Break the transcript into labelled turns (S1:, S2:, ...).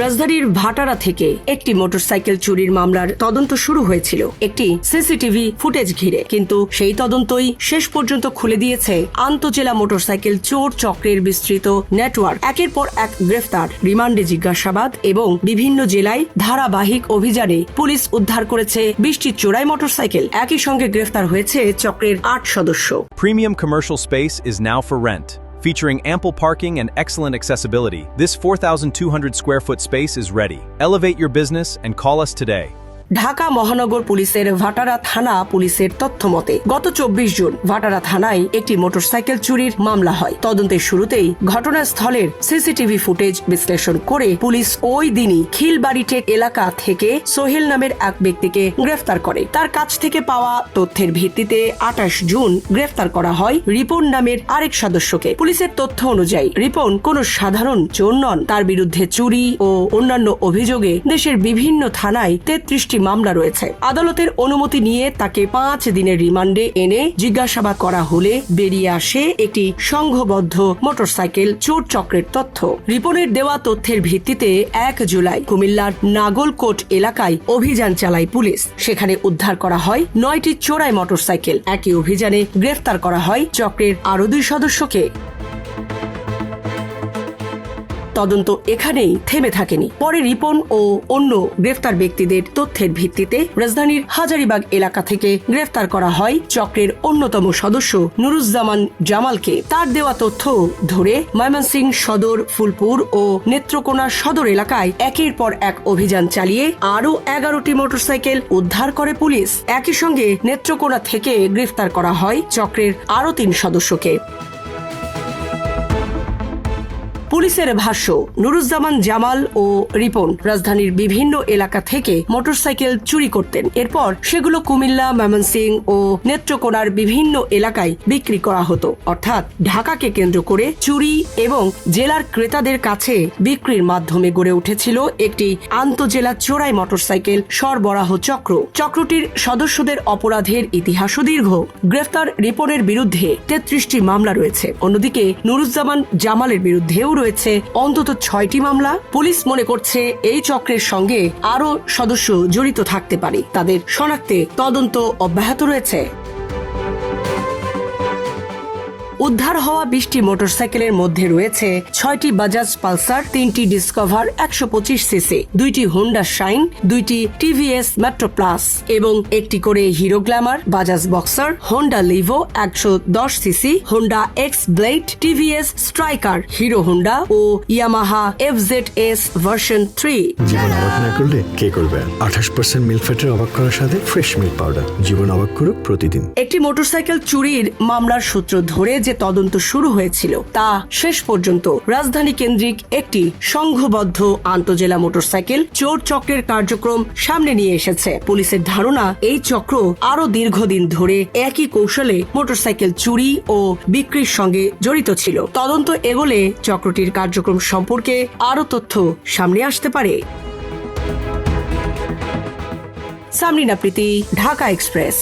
S1: রাজধানীর ভাটারা থেকে একটি মোটরসাইকেল চুরির মামলার তদন্ত শুরু হয়েছিল একটি সিসিটিভি ফুটেজ ঘিরে, কিন্তু সেই তদন্তই শেষ পর্যন্ত খুলে দিয়েছে আন্তজেলা মোটরসাইকেল চোর চক্রের বিস্তৃত নেটওয়ার্ক। একের পর এক গ্রেফতার, রিমান্ডে জিজ্ঞাসাবাদ এবং বিভিন্ন জেলায় ধারাবাহিক অভিযানে পুলিশ উদ্ধার করেছে 20টি চোরাই মোটরসাইকেল। একই সঙ্গে গ্রেফতার হয়েছে চক্রের 8 সদস্য।
S2: Premium commercial space is now for rent. Featuring ample parking and excellent accessibility, this 4,200 square foot space is ready. Elevate your business and call us today.
S1: Dhaka মহানগর পুলিশের ভাটারা থানা পুলিশের তথ্য মতে গত 24 জুন ভাটারা থানায় একটি মোটরসাইকেল চুরির মামলা হয়। তদন্তের শুরুতেই ঘটনাস্থলের সিসিটিভি ফুটেজ বিশ্লেষণ করে পুলিশ ওই দিনই খিলবাড়িটেক এলাকা থেকে সোহেল নামের এক ব্যক্তিকে গ্রেফতার করে। তার কাছ থেকে পাওয়া তথ্যের ভিত্তিতে 28 জুন গ্রেফতার করা হয় রিপন নামের আরেক সদস্যকে। পুলিশের তথ্য অনুযায়ী রিপন কোনো সাধারণ চোর নন। তার বিরুদ্ধে চুরি ও অন্যান্য অভিযোগে দেশের বিভিন্ন থানায় 33টি মামলা রয়েছে। আদালতের অনুমতি নিয়ে তাকে 5 দিনের রিমান্ডে এনে জিজ্ঞাসাবাদ করা হলে বেরিয়ে আসে একটি সংঘবদ্ধ মোটরসাইকেল চোর চক্রের তথ্য। রিপনের দেওয়া তথ্যের ভিত্তিতে 1 জুলাই কুমিল্লার নাগলকোট এলাকায় অভিযান চালায় পুলিশ। সেখানে উদ্ধার করা হয় 9টি চোরাই মোটরসাইকেল। একই অভিযানে গ্রেফতার করা হয় চক্রের আরো 2 সদস্যকে। তদন্ত এখানেই থেমে থাকেনি। পরে রিপন ও অন্য গ্রেফতার ব্যক্তিদের তথ্যের ভিত্তিতে রাজধানীর হাজারীবাগ এলাকা থেকে গ্রেফতার করা হয় চক্রের অন্যতম সদস্য নুরুজ্জামান জামালকে। তার দেওয়া তথ্য ধরে ময়মনসিংহ সদর, ফুলপুর ও নেত্রকোনা সদর এলাকায় একের পর এক অভিযান চালিয়ে আরও 11টি মোটরসাইকেল উদ্ধার করে পুলিশ। একই সঙ্গে নেত্রকোনা থেকে গ্রেফতার করা হয় চক্রের আরও 3 সদস্যকে। পুলিশের ভাষ্য, নুরুজ্জামান জামাল ও রিপন রাজধানীর বিভিন্ন এলাকা থেকে মোটরসাইকেল চুরি করতেন। এরপর সেগুলো কুমিল্লা, ময়মনসিংহ ও নেত্রকোনার বিভিন্ন এলাকায় বিক্রি করা হতো। অর্থাৎ ঢাকাকে কেন্দ্র করে চুরি এবং জেলার ক্রেতাদের কাছে বিক্রির মাধ্যমে গড়ে উঠেছিল একটি আন্তজেলা চোরাই মোটরসাইকেল সরবরাহ চক্র। চক্রটির সদস্যদের অপরাধের ইতিহাসও দীর্ঘ। গ্রেফতার রিপনের বিরুদ্ধে 33টি মামলা রয়েছে। অন্যদিকে নুরুজ্জামান জামালের বিরুদ্ধেও রয়েছে অন্তত 6টি মামলা। পুলিশ মনে করছে এই চক্রের সঙ্গে আরও সদস্য জড়িত থাকতে পারে। তাদের শনাক্তে তদন্ত অব্যাহত রয়েছে। উদ্ধার হওয়া 20টি মোটরসাইকেলের মধ্যে রয়েছে 6টি বাজাজ পালসার, 3টি ডিসকভার 125 সিসি, 2টি হোন্ডা শাইন, 2টি টিভিএস মেট্রো প্লাস এবং 1টি করে Hero Glamour, Bajaj Boxer, Honda Livo 110 CC, Honda X Blade, TVS Striker, Hero Honda ও ইয়ামাহা FZS ভার্সন 3।
S3: জীবন অবাক না করলে কে করবে? 28% মিল্ক ফ্যাটের অবাক করার সাথে ফ্রেশ মিল্ক পাউডার। জীবন অবাক করুক প্রতিদিন।
S1: একটি মোটরসাইকেল চুরির মামলার সূত্র ধরে যে তদন্ত শুরু হয়েছিল তা শেষ পর্যন্ত রাজধানী কেন্দ্রিক একটি সংঘবদ্ধ আন্তজেলা মোটরসাইকেল চোর চক্রের কার্যক্রম সামনে নিয়ে এসেছে। পুলিশের ধারণা এই চক্র আরো দীর্ঘদিন ধরে একই কৌশলে মোটরসাইকেল চুরি ও বিক্রির সঙ্গে জড়িত ছিল। তদন্ত এগোলে চক্রটির কার্যক্রম সম্পর্কে আরো তথ্য সামনে আসতে পারে। সামরিনা প্রীতি, ঢাকা এক্সপ্রেস।